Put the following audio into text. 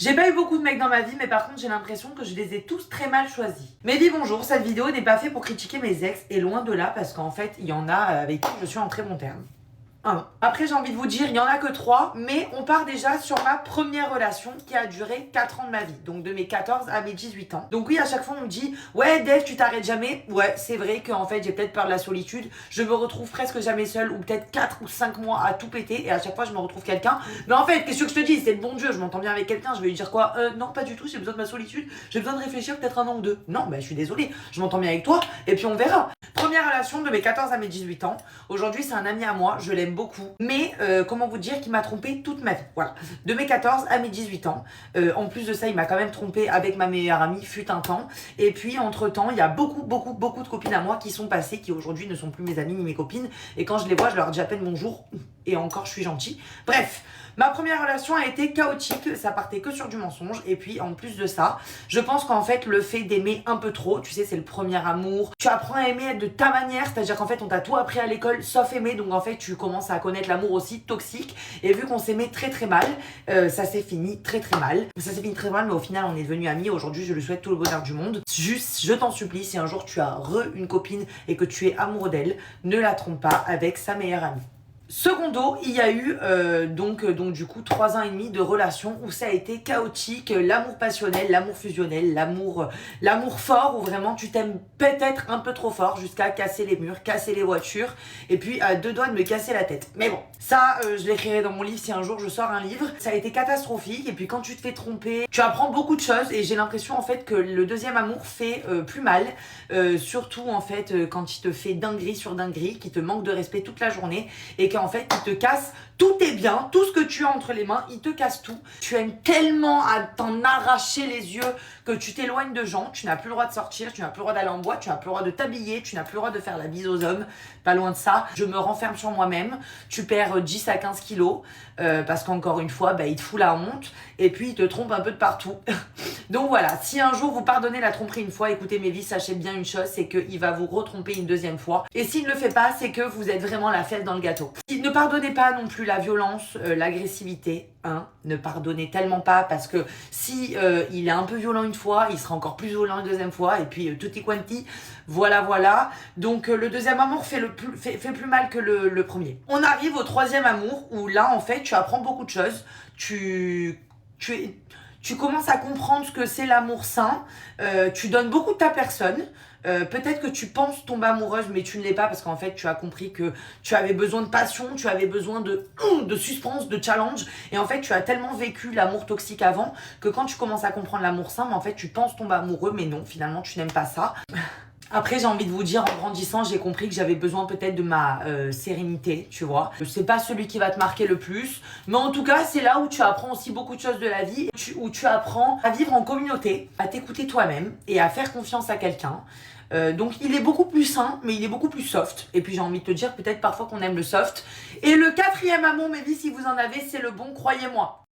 J'ai pas eu beaucoup de mecs dans ma vie, mais par contre j'ai l'impression que je les ai tous très mal choisis. Mais dis bonjour, cette vidéo n'est pas faite pour critiquer mes ex, et loin de là, parce qu'en fait, il y en a avec qui je suis en très bon terme. Après j'ai envie de vous dire, il n'y en a que 3, mais on part déjà sur ma première relation qui a duré 4 ans de ma vie, donc de mes 14 à mes 18 ans. Donc oui, à chaque fois on me dit, ouais Dev, tu t'arrêtes jamais. Ouais, c'est vrai qu'en fait j'ai peut-être peur de la solitude, je me retrouve presque jamais seule, ou peut-être 4 ou 5 mois à tout péter, et à chaque fois je me retrouve quelqu'un. Mais en fait, qu'est-ce que je te dis, c'est le bon Dieu, je m'entends bien avec quelqu'un, je vais lui dire quoi? Non, pas du tout, j'ai besoin de ma solitude, j'ai besoin de réfléchir peut-être 1 an ou 2. Non, bah je suis désolée, je m'entends bien avec toi, et puis on verra. Première relation de mes 14 à mes 18 ans. Aujourd'hui, c'est un ami à moi, je l'aime beaucoup. Mais comment vous dire qu'il m'a trompé toute ma vie. Voilà. De mes 14 à mes 18 ans. En plus de ça, il m'a quand même trompé avec ma meilleure amie, fut un temps. Et puis, entre-temps, il y a beaucoup de copines à moi qui sont passées, qui aujourd'hui ne sont plus mes amies ni mes copines. Et quand je les vois, je leur dis à peine bonjour. Et encore, je suis gentille. Bref, ma première relation a été chaotique. Ça partait que sur du mensonge. Et puis, en plus de ça, je pense qu'en fait, le fait d'aimer un peu trop, tu sais, c'est le premier amour. Tu apprends à aimer de ta manière. C'est-à-dire qu'en fait, on t'a tout appris à l'école, sauf aimer. Donc, en fait, tu commences à connaître l'amour aussi toxique. Et vu qu'on s'aimait très mal, ça s'est fini très mal. Ça s'est fini très mal, mais au final, on est devenus amis. Aujourd'hui, je lui souhaite tout le bonheur du monde. Juste, je t'en supplie, si un jour tu as une copine et que tu es amoureux d'elle, ne la trompe pas avec sa meilleure amie. Secondo, il y a eu donc du coup 3 ans et demi de relation où ça a été chaotique, l'amour passionnel, l'amour fusionnel, l'amour fort où vraiment tu t'aimes peut-être un peu trop fort jusqu'à casser les murs, casser les voitures et puis à 2 doigts de me casser la tête. Mais bon, ça je l'écrirai dans mon livre si un jour je sors un livre. Ça a été catastrophique et puis quand tu te fais tromper, tu apprends beaucoup de choses et j'ai l'impression en fait que le deuxième amour fait plus mal, surtout en fait quand il te fait dinguerie sur dinguerie, qui te manque de respect toute la journée et qu'en fait il te casse tous tes biens, tout ce que tu as entre les mains, il te casse tout. Tu aimes tellement à t'en arracher les yeux que tu t'éloignes de gens, tu n'as plus le droit de sortir, tu n'as plus le droit d'aller en boîte, tu n'as plus le droit de t'habiller, tu n'as plus le droit de faire la bise aux hommes, pas loin de ça. Je me renferme sur moi-même, tu perds 10 à 15 kilos, parce qu'encore une fois, il te fout la honte, et puis il te trompe un peu de partout. Donc voilà, si un jour vous pardonnez la tromperie une fois, écoutez mes vies, sachez bien une chose, c'est qu'il va vous retromper une deuxième fois. Et s'il ne le fait pas, c'est que vous êtes vraiment la fête dans le gâteau. Ne pardonnez pas non plus la violence, l'agressivité, ne pardonnez tellement pas parce que si il est un peu violent une fois, il sera encore plus violent une deuxième fois et puis tutti quanti, voilà. Donc le deuxième amour fait plus mal que le premier. On arrive au troisième amour où là en fait tu apprends beaucoup de choses, tu commences à comprendre ce que c'est l'amour sain, tu donnes beaucoup de ta personne. Peut-être que tu penses tomber amoureuse mais tu ne l'es pas parce qu'en fait tu as compris que tu avais besoin de passion, tu avais besoin de suspense, de challenge et en fait tu as tellement vécu l'amour toxique avant que quand tu commences à comprendre l'amour sain, en fait tu penses tomber amoureux mais non, finalement tu n'aimes pas ça. Après, j'ai envie de vous dire, en grandissant, j'ai compris que j'avais besoin peut-être de ma sérénité, tu vois. C'est pas celui qui va te marquer le plus, mais en tout cas, c'est là où tu apprends aussi beaucoup de choses de la vie, où tu apprends à vivre en communauté, à t'écouter toi-même et à faire confiance à quelqu'un. Donc il est beaucoup plus sain, mais il est beaucoup plus soft. Et puis j'ai envie de te dire peut-être parfois qu'on aime le soft. Et le quatrième amour, mes vies, si vous en avez, c'est le bon, croyez-moi.